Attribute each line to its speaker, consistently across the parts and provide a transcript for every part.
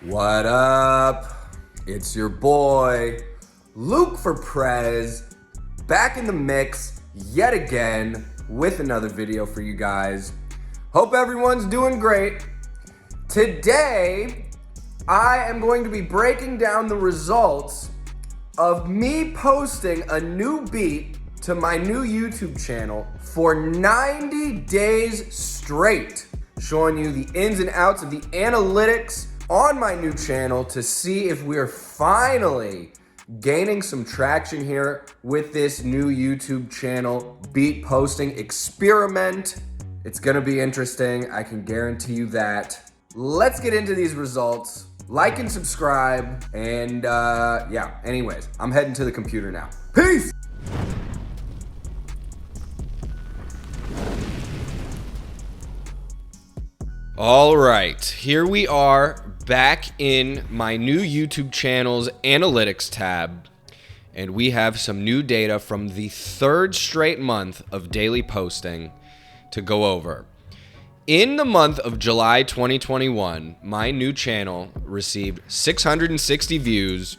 Speaker 1: What up? It's your boy, Luke for Prez, back in the mix yet again with another video for you guys. Hope everyone's doing great. Today, I am going to be breaking down the results of me posting a new beat to my new YouTube channel for 90 days straight, showing you the ins and outs of the analytics on my new channel to see if we're finally gaining some traction here with this new YouTube channel beat posting experiment. It's gonna be interesting, I can guarantee you that. Let's get into these results. Like and subscribe, and yeah, anyways, I'm heading to the computer now. Peace! All right, here we are back in my new YouTube channel's analytics tab, and we have some new data from the third straight month of daily posting to go over. In the month of July 2021, my new channel received 660 views,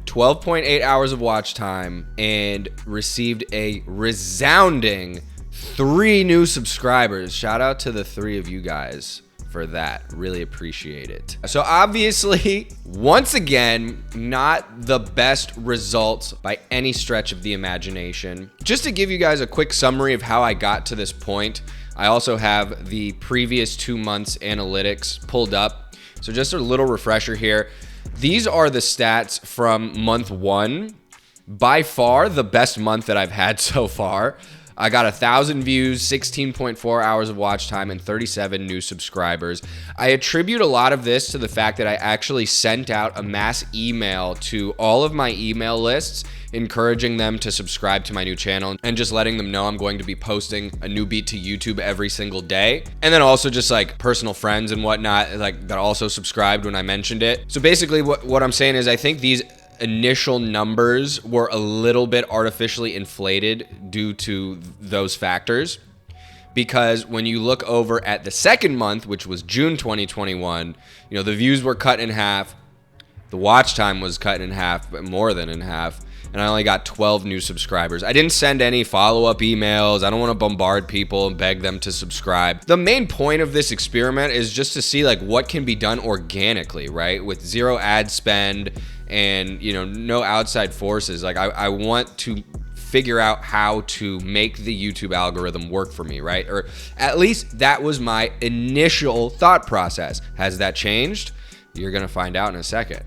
Speaker 1: 12.8 hours of watch time, and received a resounding 3 new subscribers. Shout out to the 3 of you guys for that. Really appreciate it. So obviously, once again, not the best results by any stretch of the imagination. Just to give you guys a quick summary of how I got to this point, I also have the previous 2 months analytics pulled up. So just a little refresher here. These are the stats from month 1. By far the best month that I've had so far. I got 1,000 views, 16.4 hours of watch time, and 37 new subscribers. I attribute a lot of this to the fact that I actually sent out a mass email to all of my email lists, encouraging them to subscribe to my new channel and just letting them know I'm going to be posting a new beat to YouTube every single day. And then also just like personal friends and whatnot, like that also subscribed when I mentioned it. So basically what I'm saying is I think these initial numbers were a little bit artificially inflated due to those factors, because when you look over at the second month, which was June 2021, you know, the views were cut in half, the watch time was cut in half, but more than in half, and I only got 12 new subscribers. I didn't send any follow-up emails. I don't want to bombard people and beg them to subscribe. The main point of this experiment is just to see like what can be done organically, right? With zero ad spend and, you know, no outside forces. Like I want to figure out how to make the YouTube algorithm work for me, right? Or at least that was my initial thought process. Has that changed? You're gonna find out in a second.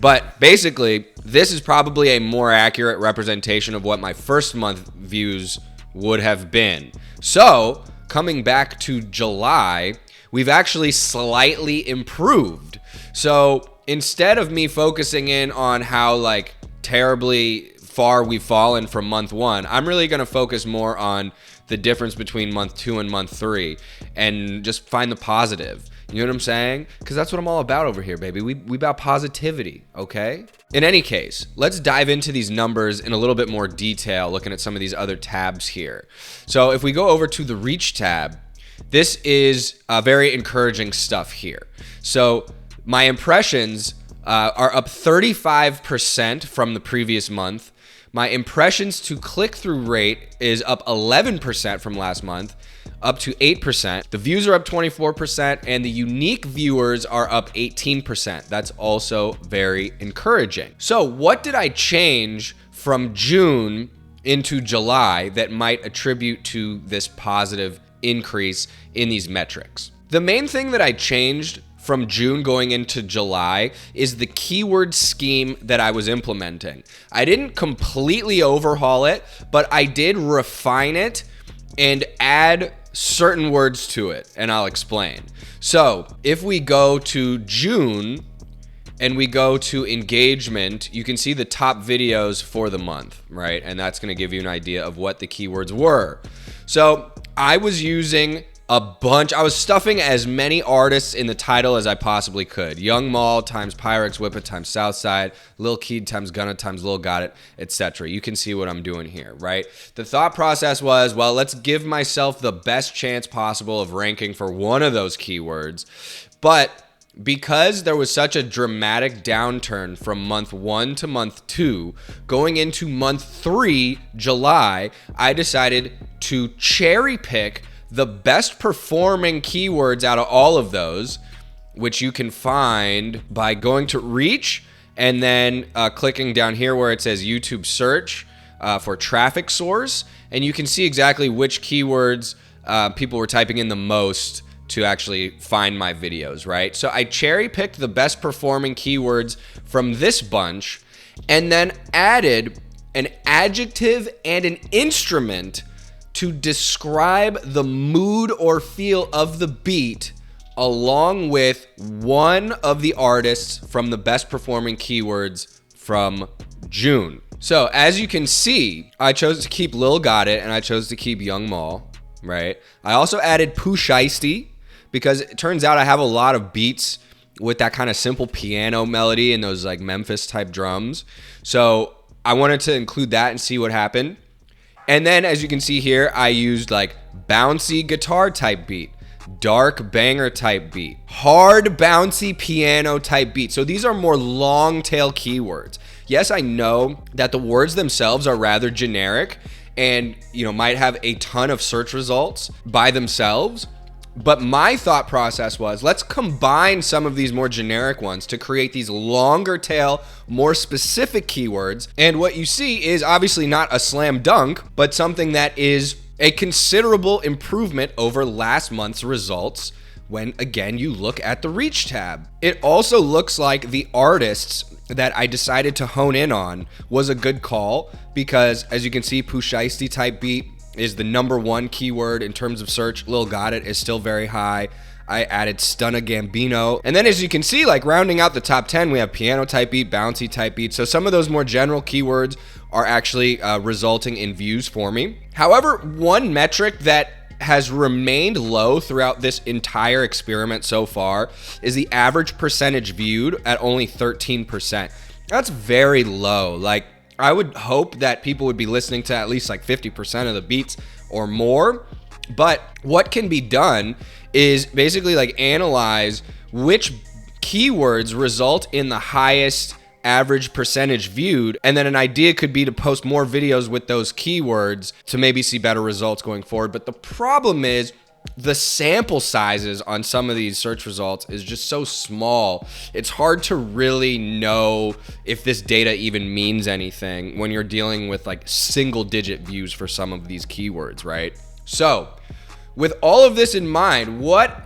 Speaker 1: But basically, this is probably a more accurate representation of what my first month views would have been. So, coming back to July, we've actually slightly improved. So, instead of me focusing in on how like terribly far we've fallen from month 1, I'm really gonna focus more on the difference between month 2 and month 3 and just find the positive. You know what I'm saying? Because that's what I'm all about over here, baby. We about positivity, okay? In any case, let's dive into these numbers in a little bit more detail, looking at some of these other tabs here. So if we go over to the Reach tab, this is very encouraging stuff here. So my impressions are up 35% from the previous month. My impressions to click-through rate is up 11% from last month, up to 8%. The views are up 24%, and the unique viewers are up 18%. That's also very encouraging. So what did I change from June into July that might attribute to this positive increase in these metrics? The main thing that I changed from June going into July is the keyword scheme that I was implementing. I didn't completely overhaul it, but I did refine it and add certain words to it, and I'll explain. So if we go to June and we go to engagement, you can see the top videos for the month, right? And that's gonna give you an idea of what the keywords were. So I was using a bunch. I was stuffing as many artists in the title as I possibly could. Young Maul times Pyrex Whip It times Southside, Lil Keed times Gunna times Lil Got It, etc. You can see what I'm doing here, right? The thought process was, well, let's give myself the best chance possible of ranking for one of those keywords. But because there was such a dramatic downturn from month 1 to month 2, going into month 3, July, I decided to cherry pick the best performing keywords out of all of those, which you can find by going to reach and then clicking down here where it says YouTube search for traffic source. And you can see exactly which keywords people were typing in the most to actually find my videos, right? So I cherry picked the best performing keywords from this bunch and then added an adjective and an instrument to describe the mood or feel of the beat, along with one of the artists from the best performing keywords from June. So as you can see, I chose to keep Lil Got It and I chose to keep Young Maul, right? I also added Pooh Shiesty because it turns out I have a lot of beats with that kind of simple piano melody and those like Memphis type drums. So I wanted to include that and see what happened. And then as you can see here, I used like bouncy guitar type beat, dark banger type beat, hard bouncy piano type beat. So these are more long tail keywords. Yes, I know that the words themselves are rather generic and might have a ton of search results by themselves. But my thought process was, let's combine some of these more generic ones to create these longer tail, more specific keywords. And what you see is obviously not a slam dunk, but something that is a considerable improvement over last month's results when, again, you look at the reach tab. It also looks like the artists that I decided to hone in on was a good call because, as you can see, Pooh Shiesty type beat is the #1 keyword in terms of search. Lil Got It is still very high. I added Stunna Gambino. And then as you can see, like rounding out the top 10, we have piano type beat, bouncy type beat. So some of those more general keywords are actually resulting in views for me. However, one metric that has remained low throughout this entire experiment so far is the average percentage viewed at only 13%. That's very low. Like, I would hope that people would be listening to at least like 50% of the beats or more. But what can be done is basically like analyze which keywords result in the highest average percentage viewed. And then an idea could be to post more videos with those keywords to maybe see better results going forward. But the problem is the sample sizes on some of these search results is just so small. It's hard to really know if this data even means anything when you're dealing with like single digit views for some of these keywords, right? So with all of this in mind, what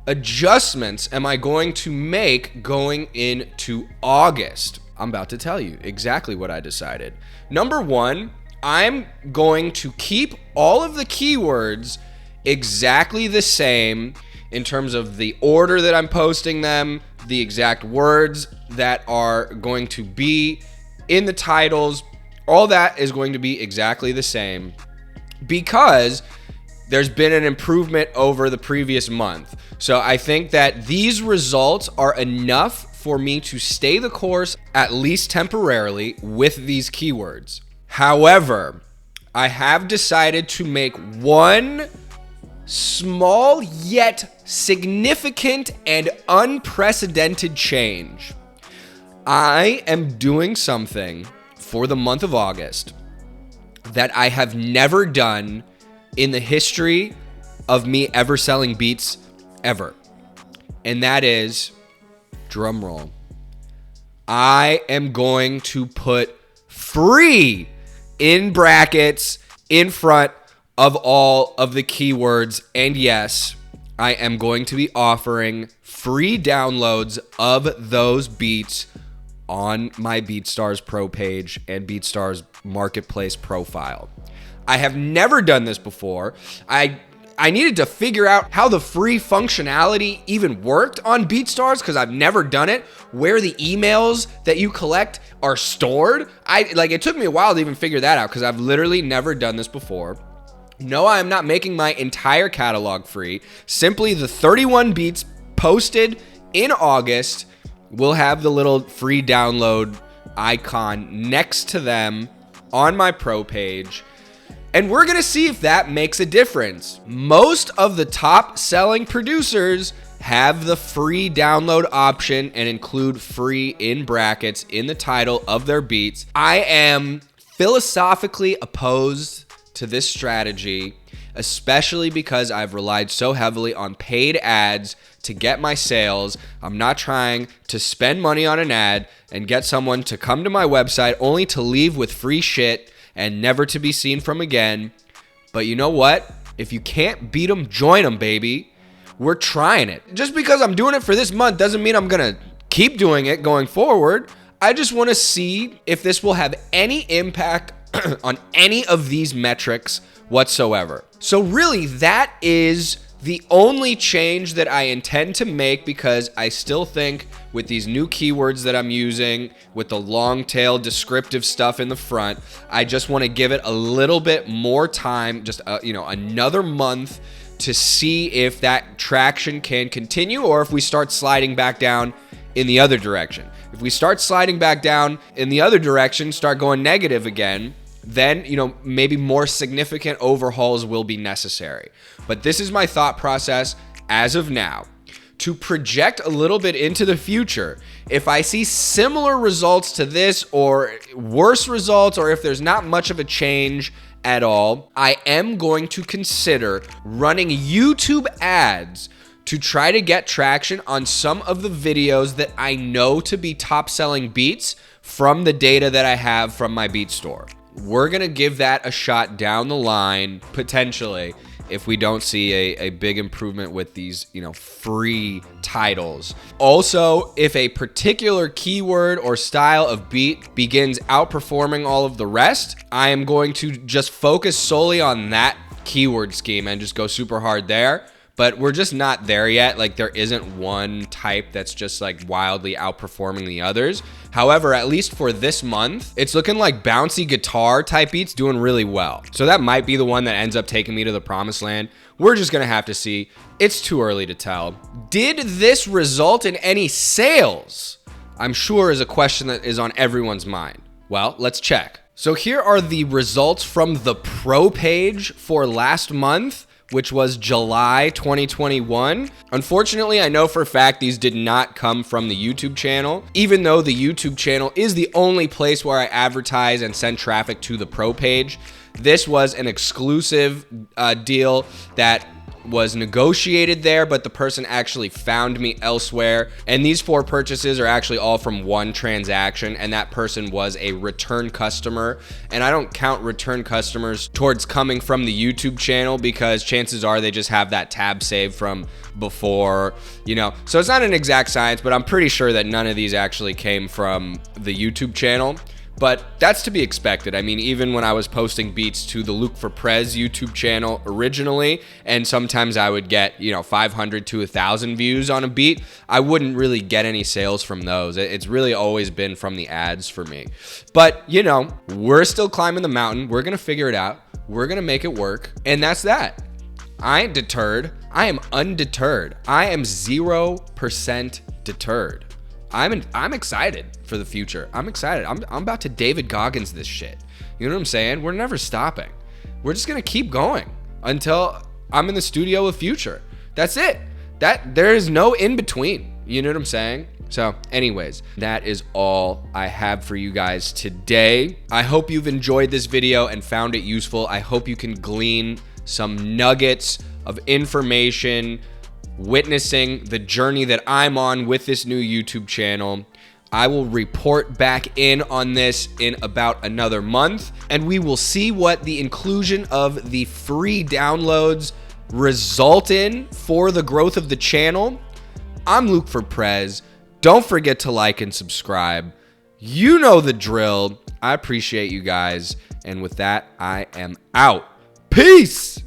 Speaker 1: adjustments am I going to make going into August? I'm about to tell you exactly what I decided. Number one, I'm going to keep all of the keywords exactly the same in terms of the order that I'm posting them, the exact words that are going to be in the titles. All that is going to be exactly the same because there's been an improvement over the previous month. So I think that these results are enough for me to stay the course, at least temporarily, with these keywords. However, I have decided to make one small yet significant and unprecedented change. I am doing something for the month of August that I have never done in the history of me ever selling beats ever. And that is, drum roll, I am going to put free in brackets in front of all of the keywords. And yes, I am going to be offering free downloads of those beats on my BeatStars Pro page and BeatStars Marketplace profile. I have never done this before. I needed to figure out how the free functionality even worked on BeatStars because I've never done it, where the emails that you collect are stored. It took me a while to even figure that out because I've literally never done this before. No, I am not making my entire catalog free. Simply the 31 beats posted in August will have the little free download icon next to them on my pro page. And we're going to see if that makes a difference. Most of the top selling producers have the free download option and include free in brackets in the title of their beats. I am philosophically opposed to this strategy, especially because I've relied so heavily on paid ads to get my sales. I'm not trying to spend money on an ad and get someone to come to my website only to leave with free shit and never to be seen from again. But you know what? If you can't beat them, join them, baby. We're trying it. Just because I'm doing it for this month doesn't mean I'm gonna keep doing it going forward. I just want to see if this will have any impact on any of these metrics whatsoever. So really, that is the only change that I intend to make, because I still think with these new keywords that I'm using, with the long tail descriptive stuff in the front, I just want to give it a little bit more time, just another month, to see if that traction can continue or if we start sliding back down in the other direction. If we start sliding back down in the other direction, start going negative again, then, maybe more significant overhauls will be necessary. But this is my thought process as of now. To project a little bit into the future, if I see similar results to this or worse results, or if there's not much of a change at all, I am going to consider running YouTube ads to try to get traction on some of the videos that I know to be top selling beats from the data that I have from my beat store. We're going to give that a shot down the line, potentially, if we don't see a big improvement with these, free titles. Also, if a particular keyword or style of beat begins outperforming all of the rest, I am going to just focus solely on that keyword scheme and just go super hard there. But we're just not there yet. Like, there isn't one type that's just like wildly outperforming the others. However, at least for this month, it's looking like bouncy guitar type beats doing really well. So that might be the one that ends up taking me to the promised land. We're just gonna have to see. It's too early to tell. Did this result in any sales? I'm sure is a question that is on everyone's mind. Well, let's check. So here are the results from the pro page for last month, which was July 2021. Unfortunately, I know for a fact these did not come from the YouTube channel, even though the YouTube channel is the only place where I advertise and send traffic to the pro page. This was an exclusive deal that was negotiated there, but the person actually found me elsewhere. And these 4 purchases are actually all from one transaction, and that person was a return customer. And I don't count return customers towards coming from the YouTube channel, because chances are they just have that tab saved from before, So it's not an exact science, but I'm pretty sure that none of these actually came from the YouTube channel. But that's to be expected. I mean, even when I was posting beats to the Luke for Prez YouTube channel originally, and sometimes I would get, 500 to 1,000 views on a beat, I wouldn't really get any sales from those. It's really always been from the ads for me. But, we're still climbing the mountain. We're going to figure it out. We're going to make it work. And that's that. I ain't deterred. I am undeterred. I am 0% deterred. I'm excited for the future. I'm excited. I'm about to David Goggins this shit. You know what I'm saying? We're never stopping. We're just gonna keep going until I'm in the studio with Future. That's it. There is no in between. You know what I'm saying? So anyways, that is all I have for you guys today. I hope you've enjoyed this video and found it useful. I hope you can glean some nuggets of information witnessing the journey that I'm on with this new YouTube channel. I will report back in on this in about another month, and we will see what the inclusion of the free downloads result in for the growth of the channel. I'm Luke for Prez. Don't forget to like and subscribe. You know the drill. I appreciate you guys. And with that, I am out. Peace.